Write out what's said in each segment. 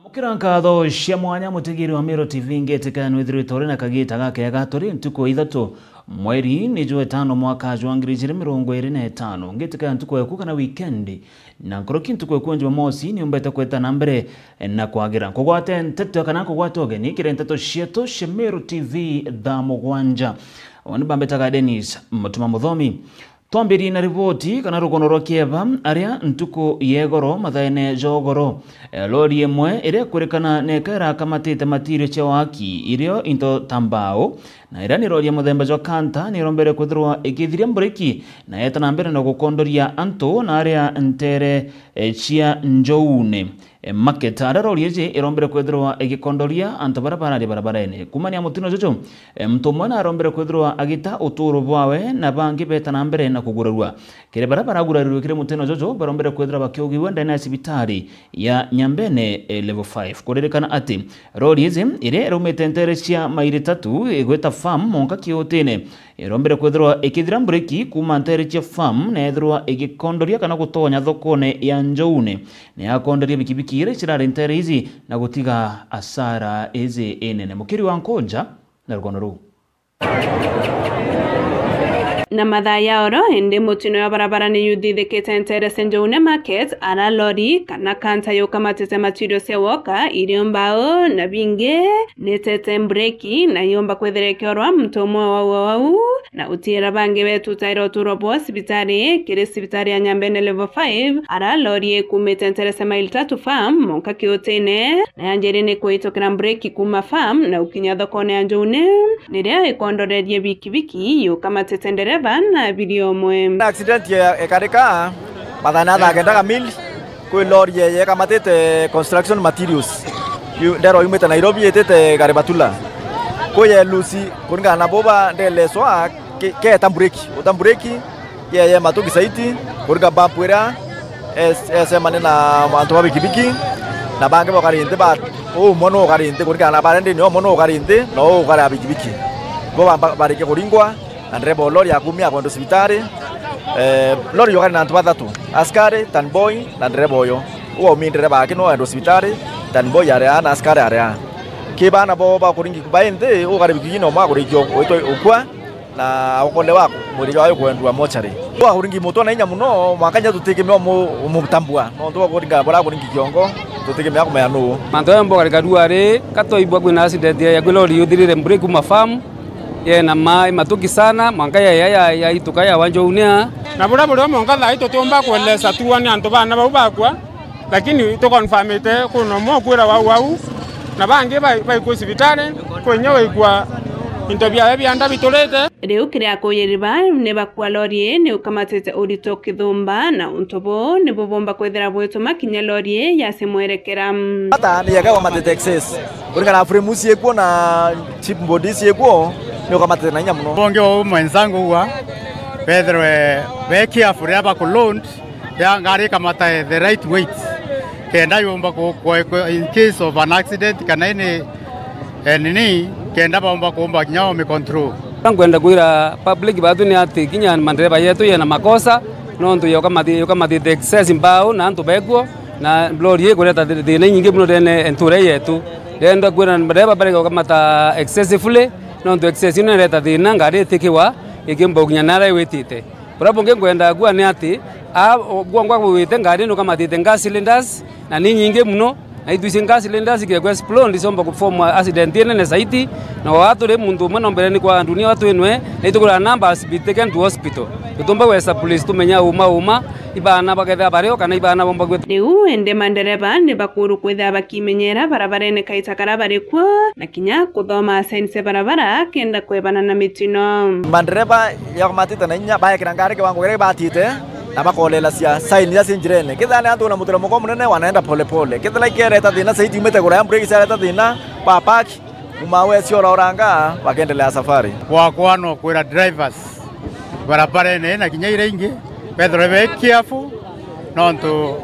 Mukira nkatho cia mwanya mutigiri wa Miro TV ngetika nwithiri tore na kagita gake gatori ntuko ithatu mweri ni jwe 5 mwaka wa 2025 ngetika ntuko yaku kana weekend na nkoroki ntuko yaku njwa mosi ni umbeta kweta na mbere na kwagira kugwate nteto kana kugwatoge ni kire nteto cieto cia Miro TV tha mugwanja wani bambetaga Dennis mutuma muthomi Tombiri na ripoti kana rukono rwa Kieva aria ntuko yegoro mathaene jogoro lori emwe ire kurekana nekera kamatite matirio cia waki irio into tambao na ira ni lori ya muthemba jwa kanta ni rombere kwithirwa ikithiria mbreki na yetana mbere na gukondoria anto na aria ntere cia njoune market ara lori eje irombere kwithirwa igikondoria anto barabara kumania mutino jojo mtu mwana arombere kwithirwa agita uturo bwawe na bangi betana mbere na kugurarwa kire barabara gurarirwe kire mutino jojo barombere kwithirwa bakiogiwe ndani ya sibitari ya Nyambene level 5 kurerekana ati lori eje ire rumete ntere cia mairi 3 igweta farm monka kiotene irombere kwithirwa ikithira mbreki kuma ntere cia farm na ethirwa igikondoria kana gutonya thokone ya njoune na yakondoria bikibiki ire cirari ntere izi na gutiga asara eze enene mukiri wa Nkonja na rukono ru na madhaya oro ende mutino ya barabara ni yudithikite ntere Senjoune market ara lori kana kanta yo kamatete matirio cia woka irio mbao na binge netete mbreki na yomba kwetherekerwa mtomo wau na utira bange betu tairo turobo sibitari kire sibitari ya Nyambene level 5 ara lori kumete ntere semail 3 farm monka kiotene na yanjerene kuitokera mbreki kuma farm na ukinya thokone ya Njoune niria ikondorerie bikibiki yo kamatete ndere na video mwe accident ya karika badana da genda mil ko lori ye kamatete construction materials ndero yumeta Nairobi etete Garibatula ko ye lusi kunga na boba ndele swa ke tambureki ye matuki saiti kunga bapwera ese manena manto babikibiki na bange bokarinte ba mono karinte kunga na barende no mono karinte no kara bikibiki bo barike kuringwa andrebo lori akumi akondo sibitari lori yokari na ntubathatu askari tanboy na ndrebo yo uwo mindreba akino ando sibitari tanboy area na askari area kibana bo ba kuringi kubainde ukari bikino mwa kurigyo oito ukwa na ukole wako muri wayo kwendwa mochari wa kuringi moto na inya muno mwakanya tutegemea umutambua no ndo kuringa bora kuringi kiongo tutegemea kumya no manto mbo kari kaduare katoibwa kwina accident ya lori yuthirire break mafamu ye na mai matuki sana mwanga ya ituka ya Wanjoune na bura monga la ito tomba kwelesa tuwani anto bana babakwa lakini to confirm ite kuno mo kwira wau na bange bai ku sibitari kwenyewe kwa intobia byanda bitolete reu kire akoyeriba ne bakwa lori ne ukamatete urito kithumba na untobo ne bobomba kwethera bweto makinya lori ya semwerekera ata ni yaka matete excess kurika na fremusi yeko na chip bodies yeko ndio kama tena nya muno bonge o mwenzangu huwa Pedro beki afuria ba kulond ya ngari kama the right weight kenda yomba ko in case of an accident kana nini kenda bomba kuomba nyao me control kwenda kuira public batu ni ati kinya mandereba yetu yana makosa nonto kama the excess mbao na antu begwo na lori ye kuleta the nyingi muno dene enture yetu denda kuira mandereba bareka kama ta excessively nonto excess ino leta thina ngari tikiwa ikimbo kunyanara wetite burapo ngengwenda gwa ni ati gwangwa wete ngari no kama the gas cylinders na ni nyingi muno na itu gas cylinders ke explode isomba kuform accident ene zaidi na watu le mundu mwana mbele ni kwa dunia watu enwe na itukula numbers biteken to hospital tutomba wesa police tumenya uma ibana baketha bareo kana ibana bomba gwe reu ende mandereba ne bakuru kwetha bakimenyera barabara ne kaitakara barekwo na kinya kuthoma sense barabara kenda kwebana na mitino mandereba yakumatite na nya baya kirangari ke wangu batite na bakolela sia sign ya sinjirene kithane antu na mutero moko munene wanaenda pole kithela kereta thina saiti umete kura break sia thina papaki umawe sio oranga wakendelea safari kwa no kwira drivers barabara ne na kinya ire ingi Pedro be careful nonto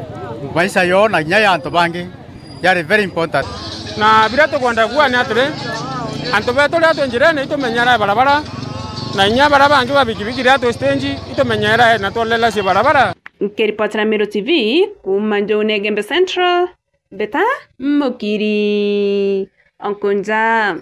maisha yo na nya anto bangi yari very important na birato kwenda kwa ni atre anto beto le njirene ito menyara barabara na nya barabara ange babikibiki rato stage ito menyara na tolela si barabara Nikiripoti na Miro TV kuma Njoune Gembe Central Beta Mukiri Onkunja.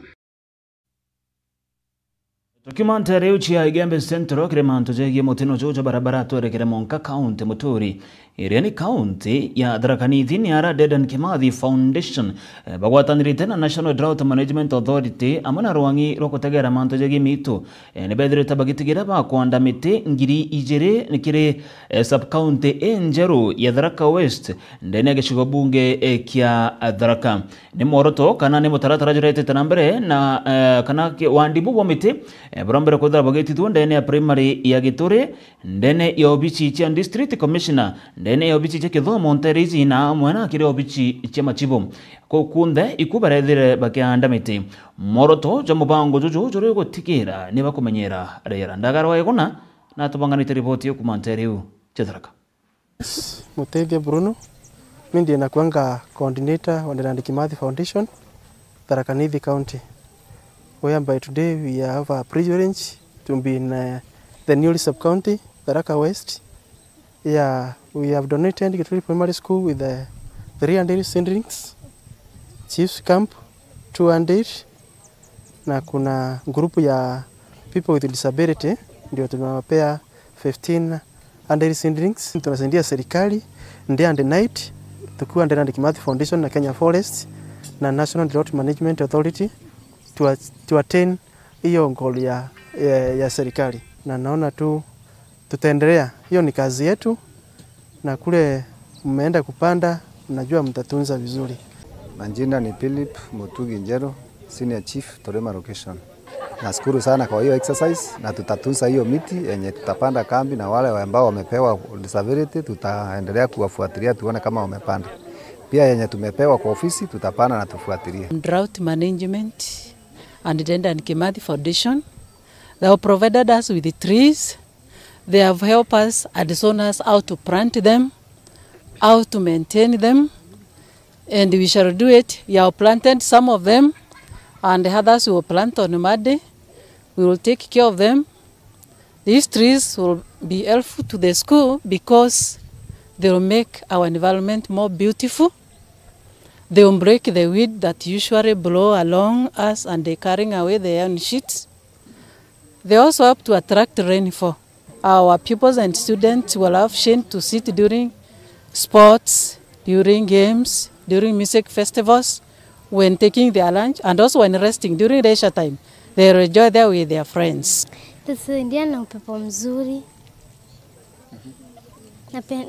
Documentary uchia Igembe Centro kiremanto jegi motino jojo barabara tore kiremonka county muturi iriani county ya Tharaka Nithi ni ara Dedan Kimathi Foundation bagwataniri tena National Drought Management Authority amana rwangi rokotegera manto jegi mitu ni bedre tabagitigira ba kwanda mite ngiri ijere nikire sub county enjeru ya Tharaka West ndene geshigo bunge kia Tharaka ni moroto kana ni mutaratara jurete tanambere na kana wandibu wa mite Brambere kodra bageti tu ndene ya primary ya Gitore ndene ya obichi chia district commissioner ndene ya obichi chia Kithomo Onterizi na mwana kire obichi chia Machibo ko kunde ikubarethire bakianda miti moroto jo mubango jojo jore gutikira niba kumenyera rera ndagarwa igona na tubanganite report yo kumanteriu Tharaka. Mutege Bruno mimi ndiye nakuanga coordinator wa Dedan Kimathi Foundation Tharaka Nithi County. Whereby today we have a privilege to be in the newly sub-county, Tharaka West. Yeah, we have donated Gituri Primary School with 300 seedlings, Chiefs Camp 200, na kuna grupu ya people with disability ndio tunawapea 1500 seedlings. Tunasaidia serikali day and night tukiwa Dedan Kimathi Foundation na Kenya Forest na National Drought Management Authority to attain hiyo goal ya serikali, na naona tu tutaendelea. Hiyo ni kazi yetu, na kule mmeenda kupanda najua mtatunza vizuri. Majina ni Philip Mutugi Njero, Senior Chief Torema Location. Nashukuru sana kwa hiyo exercise, na tutatunza hiyo miti yenye tutapanda kambi, na wale ambao wamepewa disability tutaendelea kuwafuatilia tuone kama wamepanda. Pia yenye tumepewa kwa ofisi tutapanda na tufuatilie. Drought Management and Dedan Kimathi Foundation, they have provided us with the trees. They have helped us and shown us how to plant them, how to maintain them, and we shall do it. We have planted some of them, and the others we will plant on Monday. We will take care of them. These trees will be helpful to the school because they will make our environment more beautiful. They will break the weed that usually blow along us and they carrying away the iron sheets. They also help to attract rainfall. Our pupils and students will have shade to sit during sports, during games, during music festivals, when taking their lunch, and also when resting during leisure time. They enjoy there with their friends. Tusaidia na upepo mzuri.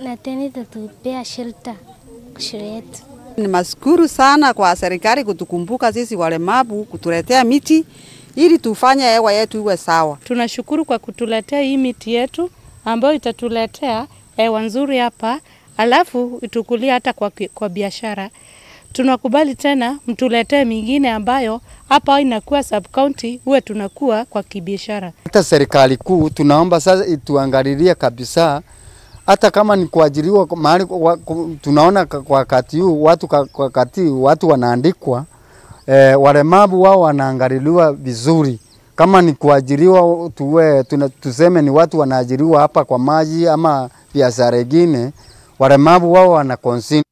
Na tena itatupea shelter shule yetu. Nimashukuru sana kwa serikali kutukumbuka sisi walemavu, kutuletea miti ili tufanye hewa yetu iwe sawa. Tunashukuru kwa kutuletea hii miti yetu ambayo itatuletea hewa nzuri hapa, alafu itukulia hata kwa biashara. Tunakubali tena mtuletee mingine ambayo hapa inakuwa sub county uwe tunakuwa kwa kibiashara. Hata serikali kuu tunaomba sasa ituangalilie kabisa, hata kama ni kuajiriwa mahali tunaona kwa wakati huu watu wanaandikwa, walemavu wao wanaangaliliwa vizuri. Kama ni kuajiriwa tuseme ni watu wanaajiriwa hapa kwa maji ama biashara nyingine, walemavu wao wanakonsider.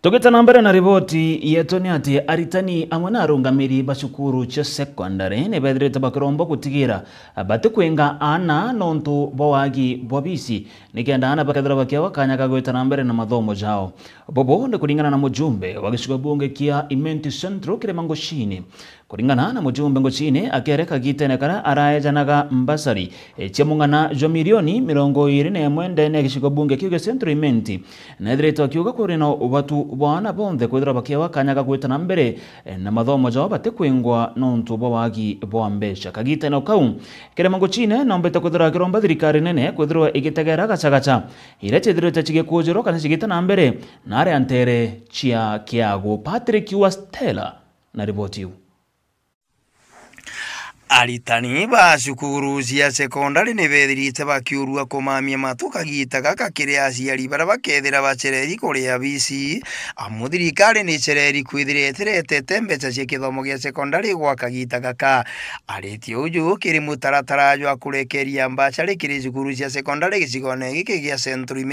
Tugeta nambere na riboti yetu ni ati aritani amwe na arungamiri bashukuru cha secondary ne bedrete bakrombo kutigira bate kwenga ana nontu bwagi bwabisi nikenda ana bakadra bakiwa kanya kagweta nambere na mathomo jao bobo ne kulingana na mujumbe wagishuka bunge kia Imenti Central Kiremango Shini kulingana na mujumbe ngochine akereka gitene kana araejanaga mbasari chemungana jo milioni 21 ndene gishuka bunge kia Central Imenti na edreto akiuga kurino watu bwana bonde kwithira bakiwa kanyaga gwita na mbere na mathomo jao bate kwingwa nontu bwagi bwambesha kagita no kau Kiremango chine nombete kwithira kiromba thirikari nene kwithira igitegera gachagacha ire chithirite chige kujiro kana chigita na mbere na are antere chia kiago Patrick wa Stella na ripoti yu. Aritani ba cukuru cia sekondari nĩ bethirite bakiurua kumamia matukagita gaka kĩrĩa aciari bara bakethira bacereri kũrĩa bici amu thirikari nĩ cereri kwithirite retete mbeca cia gĩthomo gĩa sekondari gwa kagita gaka arĩtie ũju kĩrĩ mũtaratara jwa kũrekeria mbacari kĩrĩ cukuru cia sekondari gĩcigo-inĩ gĩkĩ gĩa Central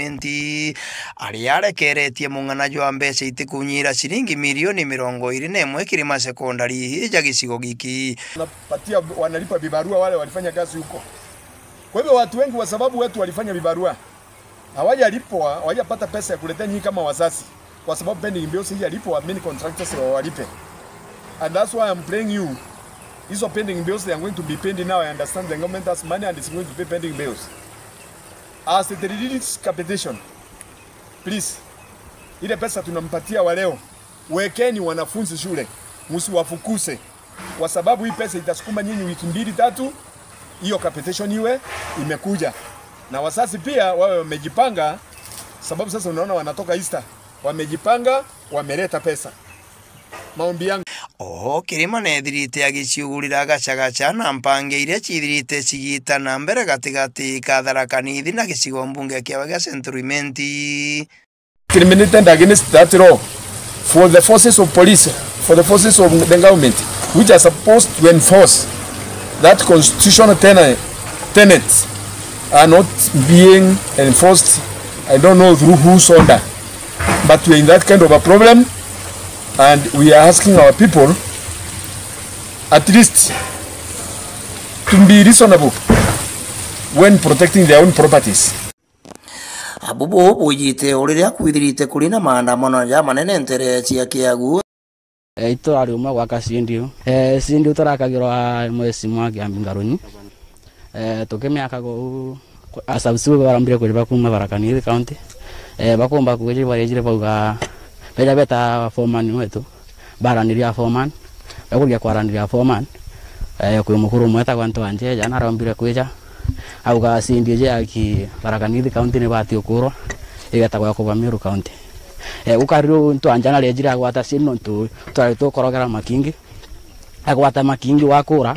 arĩa arekeretie mũng'ana jwa mbeca itikunyira ciringi milioni 21 kĩrĩ masekondari ja gĩcigo gĩkĩ wanalipa vibarua wale walifanya kazi huko. Kwa hivyo watu wengi, kwa sababu wetu walifanya vibarua, hawajalipwa, hawajapata pesa ya kuletea nyinyi kama wazazi, kwa sababu pending bills hajalipwa, many contractors walipe. And that's why I'm praying you, hizo pending bills they are going to be paid now. I understand the government has money and is going to pay pending bills. As the release capitation, please, ile pesa tunampatia wa leo, wekeni wanafunzi shule, msiwafukuse. Kwa sababu hii pesa itasukuma nyinyi wiki 2-3 hiyo capitation iwe imekuja. Na wazazi pia wawe wamejipanga, sababu sasa unaona wanatoka Easter, wamejipanga, wameleta pesa. Maombi yangu kirima nethirite agiciugurira gacagaca na mpange iria cithirite cigita na mbere gatigati ka Tharaka Nithi na gicigo mbunge kĩa Wega Central. Criminated against that law for the forces of police, for the forces of the government, which are supposed to enforce that constitutional tenets are not being enforced. I don't know through whose order, but we're in that kind of a problem, and we are asking our people at least to be reasonable when protecting their own properties. Abubu bujite uriria kwithirite kuri na maandamano ya manene ntere cia Kiagu ito ari umwe gwaka sindio sindio turakagirwa mwezi mwagi ambingaruni tukimiakago asabsu barambire kuri kuma Tharaka Nithi county bakomba kuri barejire bauga beja beta foreman wetu baraniria foreman bakuria kwaraniria foreman kuri mukuru mweta kwanto anje jana arambire kwija auga sindio je aki Tharaka Nithi county ne bati okuro igata kwa kwa Meru county ukariru nto anjana lejira gwata sino nto twarito korogera makingi agwata makingi wakura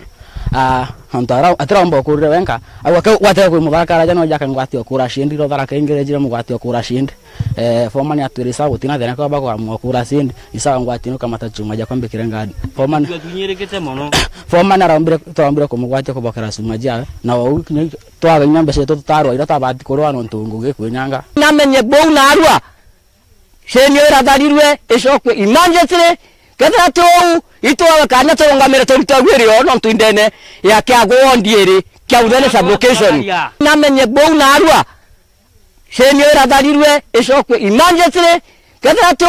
antara atrombo kurre wenka agwaka gwata kwa mubakara jano jaka ngwati okura shindi ro Tharaka ingirejira mugwati okura shindi foreman atwirisa gutina thena kwa bagwa mukura shindi isa ngwati no kamata chuma ja kwambe kirenga foreman tunyirekete mono foreman arambire kumugwati kubakara suma ja na wa twaga nyambe seto tarwa ira tabati korwa no ntungu gikwinyanga namenye bou na arwa shenyo radharirwe ishokwe emergency ketatu itwa kana tongamira torutagwiri no ntindene ya Kiagu ondiere Kiaudhene sublocation namenye bou na arwa shenyo radharirwe ishokwe emergency ketatu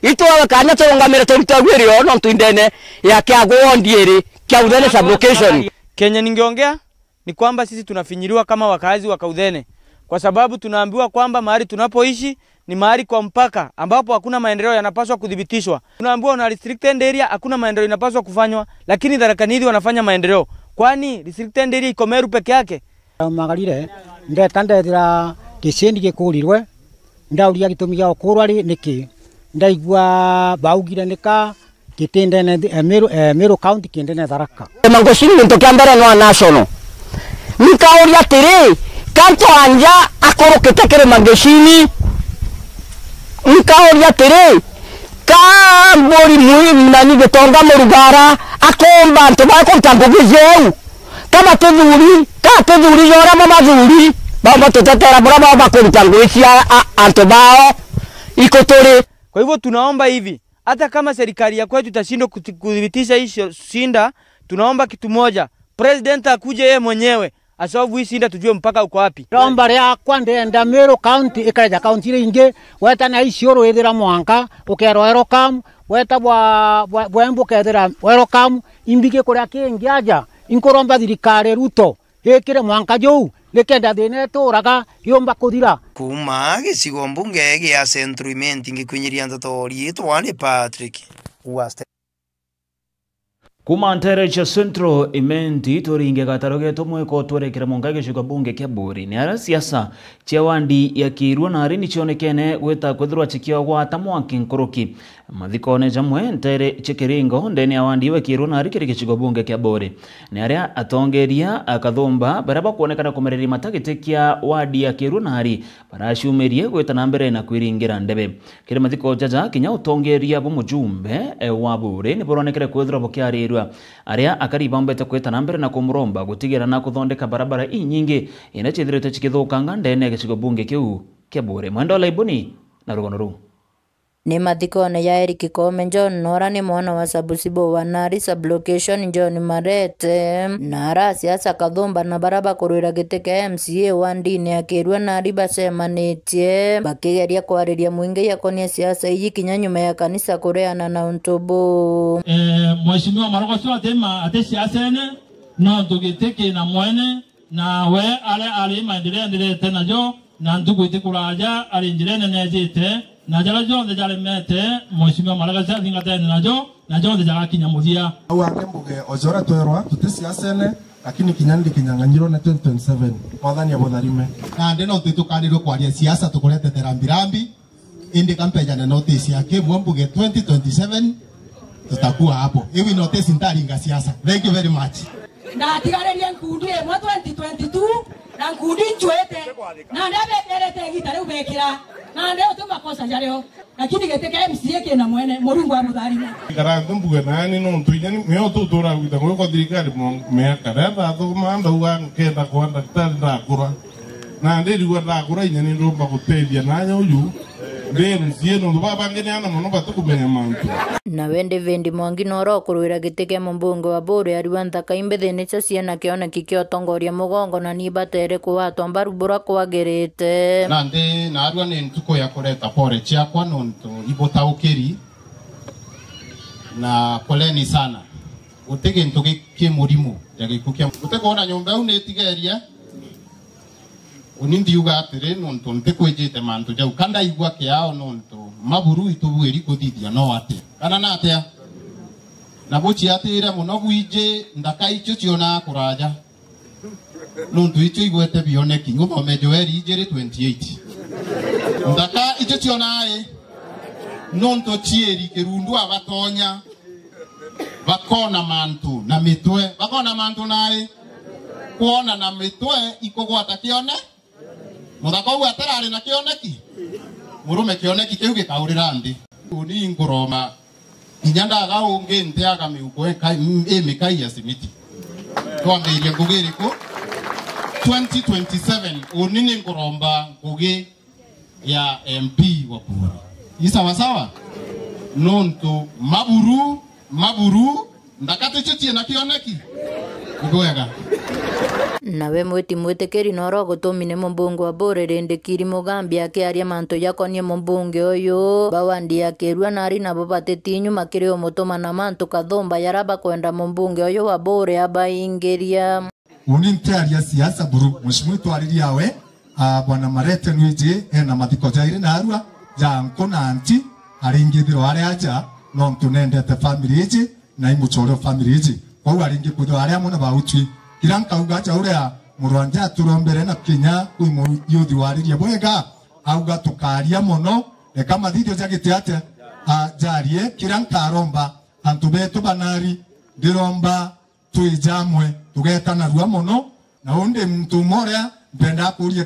itwa kana tongamira torutagwiri no ntindene ya Kiagu ondiere Kiaudhene sublocation. Kenya ningeongea ni kwamba sisi tunafinyiliwa kama wakazi wa Kiaudhene kwa sababu tunaambiwa kwamba mahali tunapoishi ni mahali kwa mpaka ambapo hakuna maendeleo yanapaswa kudhibitishwa. Tunaambiwa na restricted area hakuna maendeleo yanapaswa kufanywa, lakini Tharaka Nithi wanafanya maendeleo. Kwani restricted area iko Meru peke yake? Magarire ndetandethira kisindi gikurirwe ndauria gitumi gya okurwa ri niki ndaigua baugire nika kitindene Meru county kindene Tharaka mangoshini nto kiambere no national nikauria tiri kanto anja akorokete kere mangoshini nikauria tiri kambori muhimu nani getonga murugara akomba nto bakontangogeje kama tedhuri yora mama dhuri baba tutetera baba bakontangogesia anto bao iko tore. Kwa hivyo tunaomba hivi, hata kama serikali ya kwetu itashindwa kudhibitisha hii shinda, tunaomba kitu moja, president akuje yeye mwenyewe asolve hii shinda tujue mpaka uko wapi. Romba ya kwandenda Meru county ikaja county inge weta na isioro ethira mwanka ukero kam weta bwembu kethira kam imbike kuria kingi aja inkoromba thirikari Ruto ekire mwanka jou lekenda thine turaga yomba kuthira kuma gicigo mbunge gĩa Central ngĩkwinyiria ndotori twane Patrick Waste kuma ntere cha Central imenti turinge gataroge tumwe ko twerekera monga gicigo bunge kĩa Buri ni ara siasa cia wandi ya kirwa na rini chionekene gweta kwithirwa chikio gwata mwanki nkoroki mathikone jamwe ntere chikiringo ndeni awandiwe kiruna ari kiri gicigo bunge kia Bore ni aria atongeria akathumba baraba kuonekana kumereri matagitikia wadi ya kirunari barashumerie gwetana mbere na kwiringira ndebe kiri mathiko jaja kinya utongeria bo mujumbe wa Bore ni boronekere kwithira bokiarirwa aria akariba mbete kwetana mbere na kumuromba gutigira na kuthondeka barabara inyingi ina chithirite chikithukanga ndene gicigo bunge kiu kia Bore. Mwendo laibuni na rugono ru ni mathikone ya Eric Kome John Nora ni mwana wa Sabusibo wa Nari sublocation John Marete Nara siasa kathumba na baraba kurwira giteke MCA wa ndini akirwa Nari bacemanĩtie bakigeria kwariria mwingi yakonia siasa iyi kinya nyuma ya kanisa kureana na untubu mheshimiwa Marogoso atema ate siasa ene no tugiteke na mwene na we ale maendeleo tena jo na ndugu itikuraja alinjirene nejete na jala jonde jale mete mheshimiwa Malagasy thingate na jonde jala kinyamuthia au akembuge ojora twerwa tutisiasene lakini kinyandi kinyanganyiro na 2027 mwathani abotharime na ndeno tutukanirwo kwaria siasa tukurete terambirambi indi kampeja na notice yake mwambuge 2027 tutakuwa hapo hivi notice ndaringa siasa. Thank you very much. Na tigareria nkundi mwa 2022 na nkundi nchwete na ndabeterete gitare ubekira na ndeo tumakosa jareo lakini geteke MCA kina mwene Murungu wa mutharima karangu mbuga nani no tuinyani meo tutura wita ko thirikari me kareba thugumanda uga kenda kwanda tanda kura na ndirigwa ndakura inyani ndumba guteithia nanya uyu MCA no babangene ana muno batukumenya mantu na wende vendi mwangi noro kurwira giteke mbunge wa Bore ari wanthaka imbethene cia ciana kiona kikio tongoria mugongo na nibatere kuwatwa mbarubura kwagerete na ndi na arua ni ntuko ya kureta pore chiakwa nonto ibotaukiri na poleni sana utege ntuke kimurimu yagikukia utekona nyumba unetigeria unindi yuga atire nonto ntekwejete mantu jau kanda igwa kiao nonto maburu itubweri kuthithia no ate kana na atia na bochi atire muno gwije ndaka icho ciona kuraja nonto icho igwete bioneki ngumo mejoeri ijere 28 ndaka icho ciona ai nonto chieri kirundu abatonya bakona mantu na mitwe bakona mantu nae kuona na mitwe ikogwata kione muthako ugu atarari na kioneki murume kioneki kiu gikaurira ndi uni nguroma inyanda ga ungi ntiaga miuko mikai ya simiti twambirie ngugiri ku 2027 uni ni nguromba ngugi ya MP wa Bure isa sawa nonto maburu ndakate chichi na kioneki ngwega nawe mwiti mwitikiri noro gutumine mbunge wa Bore rendekiri mugambi akiaria mantu yakonie mbunge uyu bawandi akirwa nari nabo batetinyu makiri omutuma na mantu kathumba yaraba kwenda mbunge uyu wa Bore abaingiria unintaria siasa buru mheshimiwa twariria we bwana Marete Nwiji ena mathiko jaire na arua ja nkona anti aringithiro ari aja no tunendete family iji na imuchoro family iji kwa aringi kutho aria muna bauchi kiranka ugacha uria murwanja turombere na kinya kuimu yuthi wariria bwega auga tukaria mono e kama video jagite ate jarie kiranka aromba antu betu banari diromba tuijamwe tugetana rua mono na onde mtu moria mpenda kuria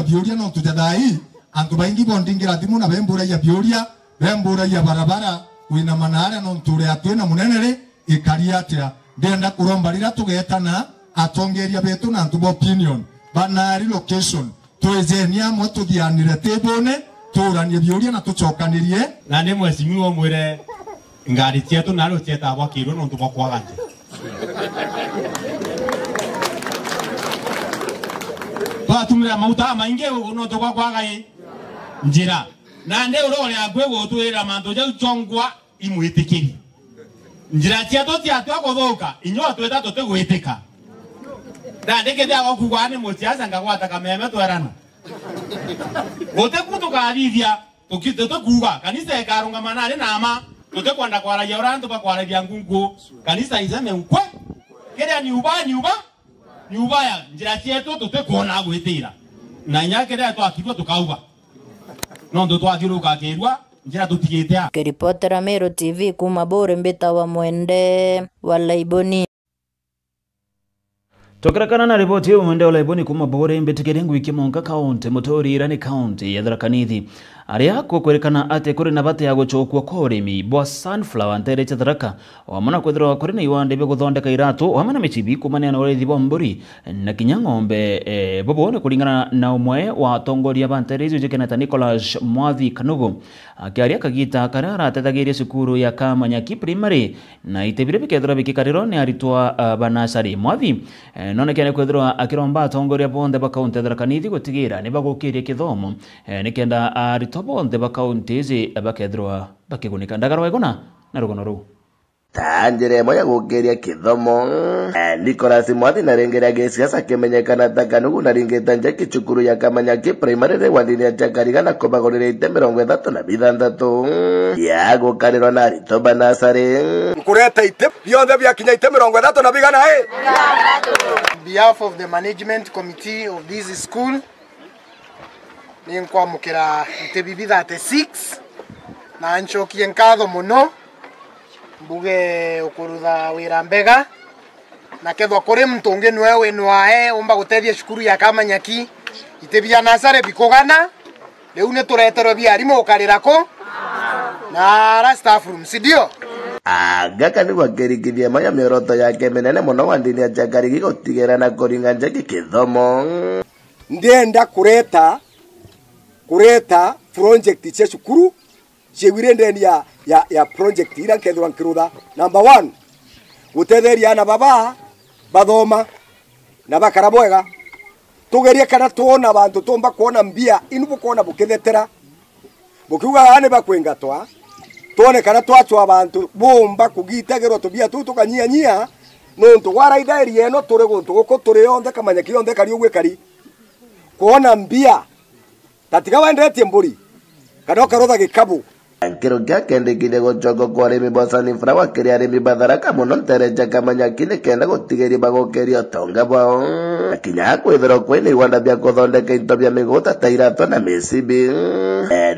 bioria no tujadai antu baingi bondingira thimu na bembura ya bioria bembura ya barabara wina manara no nture atwena munenere ikaria atia ndenda kuromba rira tugetana atongeria betu na ntubo opinion banari location twezenia mo tuthianire tebone turanie bioria na tucokanirie na ni mheshimiwa mwire ngari cietu naro cieta bakirwo no ntubo kwaganje batumira mauta maingi no ntubo kwagai njira na nde urore agwe gutwira mantu jau chongwa imwitikiri njira cietu ciatwa guthuka inyo tweta tutigwitika na ndeke dia gokugwa ni mutiaza ngagwata kameme twerana gote kutukarithia tukikuga kanisa ikarunga manari nama tutakwenda kwaragia urantu bakwaragia ngungu kanisa izame ukwe kile ni ubaya njira cietu tutikuona gwitira na nyake dia twakirwa tukauga no ndo twakiruka kirwa njira tutigite. Kiripotera Meru TV kuma Bore Mbita wa Mwende wa Laiboni. Tokerakana na ripoti ya Mwende wa Laiboni kuma Bore Mbitikirengu wiki monka kaunti Mutori Irani kaunti ya Tharaka Nithi. Aria kwerekana ate kuri na bate ya guchokwa kwa urimi bwa sunflower ntere cha Tharaka wamana kwethirwa kuri na iwande be guthondeka iratu wamana michibi kumania na urethi bwa mburi na kinya ng'ombe bobone kulingana na umwe wa tongoria bantere icio Keneta Nicholas Mwathi Kanugu akiaria kagita karara tethagiria cukuru ya Kamanyaki primary na itebire bikethira bikikariro ni aritwa banasari Mwathi nonekene kwethirwa akiromba tongoria bonde ba kaunti Tharaka Nithi gutigira ni bagukiria kithomo nikenda arito bonde ba kaunti ici bakethirwa bakigunika ndagarwa igona na rugono ru Tanjire moya gukiria kithomo Nicholas Mwathi na rengeria gisiasa kimenyekana ta Kanugu na ringeta njaki cukuru ya Kamanyaki primary re wandini ya Jakariga na kobagorerete 36 ya gukarirwa na arito banasari kureta ite bionde bya kinya ite 36 na bigana On behalf of the management committee of this school ninkwa mukira itebibi 36 na nchokie nkatho muno mbuge ukurutha wira mbega na kethwa kuri mtungi nwe winwae umba gutethia cukuru ya Kamanyaki itebia nasare bikogana riu ni tureterwo biarimu ukarirako na ra staff room sidio Gaka ni wagerigithia maya mioroto yake menene muno wandini ya Jakarigi gutigera na kuringa njagi kithomo ndienda kureta project cia cukuru ciwire ndeni ya project ira kethwa nkirutha number 1 gutetheria na baba bathoma na bakara bwega tugerie kana tuona bantu tumba kuona mbia inu bukuona bukithetera bukiuga ane bakwingatwa tuone kana twachwa abantu bomba kugitegerwo tubia tu tukanyia nontu gwara idairi eno turi guntu guko turi yonde Kamanyaki yonde kari ugwe kari kuona mbia tatika wendetie mburi kana karotha gikabu Kiro kia kendekire gochoko kwa remi bwa sunflower kiri aremi batharaka muno ntereja Kamanyaki ni kenda gutigeri bagokeria tonga bwao kinya kwithirwo kwina iwanda bia kuthondeka into bia miguta ta irato na micibi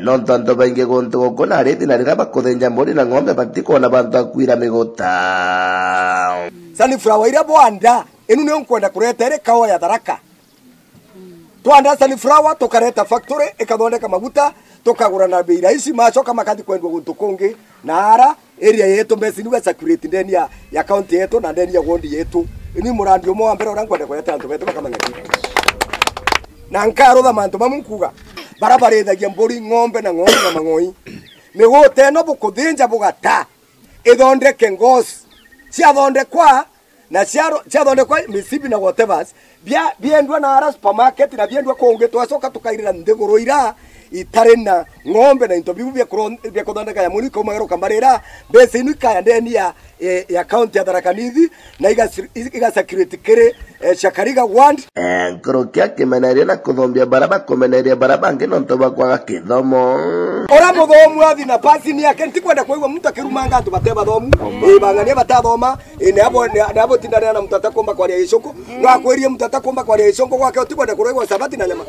no tonto baingi guntu guku na arithi na rira bakuthinja mburi na ng'ombe batikona bantu akwira miguta sunflower ira bwanda inu ni nkwenda kureta ere kawa ya Tharaka twanda sunflower tukareta factory ikathondeka maguta tukagura na bei rahisi macoka makathi kwendwa guntu kungi na ara area yetu mbesi ni security ndeni ya county yetu na ndeni ya wondi yetu ini murandi umwe wa mbere urankwenda kweta antu betu Kamanyaki na nkarutha mantu mamunkuga barabarethagia mburi ng'ombe na mang'oi miguta eno bukuthinja bugata ithondeke ngosi ciathondekwa na ciathondekwa misibi na whatever biendwa na ara supermarket na biendwa kungi twacoka tukairira nthiguru ira itare na ng'ombe na into bibu bya kuthondeka ya muri kuma garuka marira mbese inu kaya ndeni ya county ya Tharaka Nithi na iga security kere Jakariga ward nkorokia kimeneria na kuthombia baraba kumeneria baraba ngino ntoba kwa kithomo ora muthomu athi na pasi ni yake ntikwenda kuigwa mtu akirumanga antu bateba thomu bangania batathoma ne abo tindana na mtu atakomba kwa ria icoko no akwerie mtu atakomba kwa ria icoko gwake utikwenda kuregwa sabati na nyama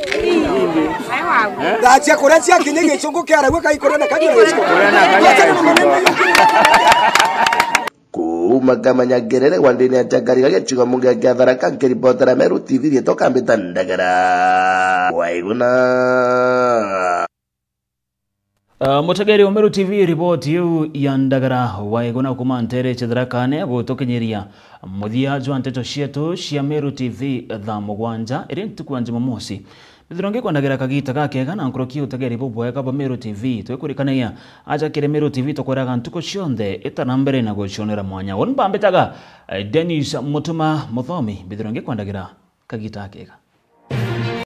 dacha kurecia kinyege icoko kiara gweka ikorana kanywa icoko kuma Kamanyaki wandini ya Jakariga gichigo mungia kia Tharaka nkiripotera Meru TV rietoka mbita ndagara waiguna mutegeri wa Meru TV ripoti yu ya ndagara waiguna kuma ntere cha Tharaka ne gutukinyiria muthia jwa nteto cietu cia Meru TV thaa mugwanja iri ntuku Jumamosi Bithironge kwandagira kagita gakega na nkoroki utegeri bubwega ba Meru TV twekurikanaia aja kire Meru TV tokoraga ntuko cionthe itanambere na gucionera mwanya won bambetaga Dennis Mutuma Muthomi bithironge kwandagira kagita gakega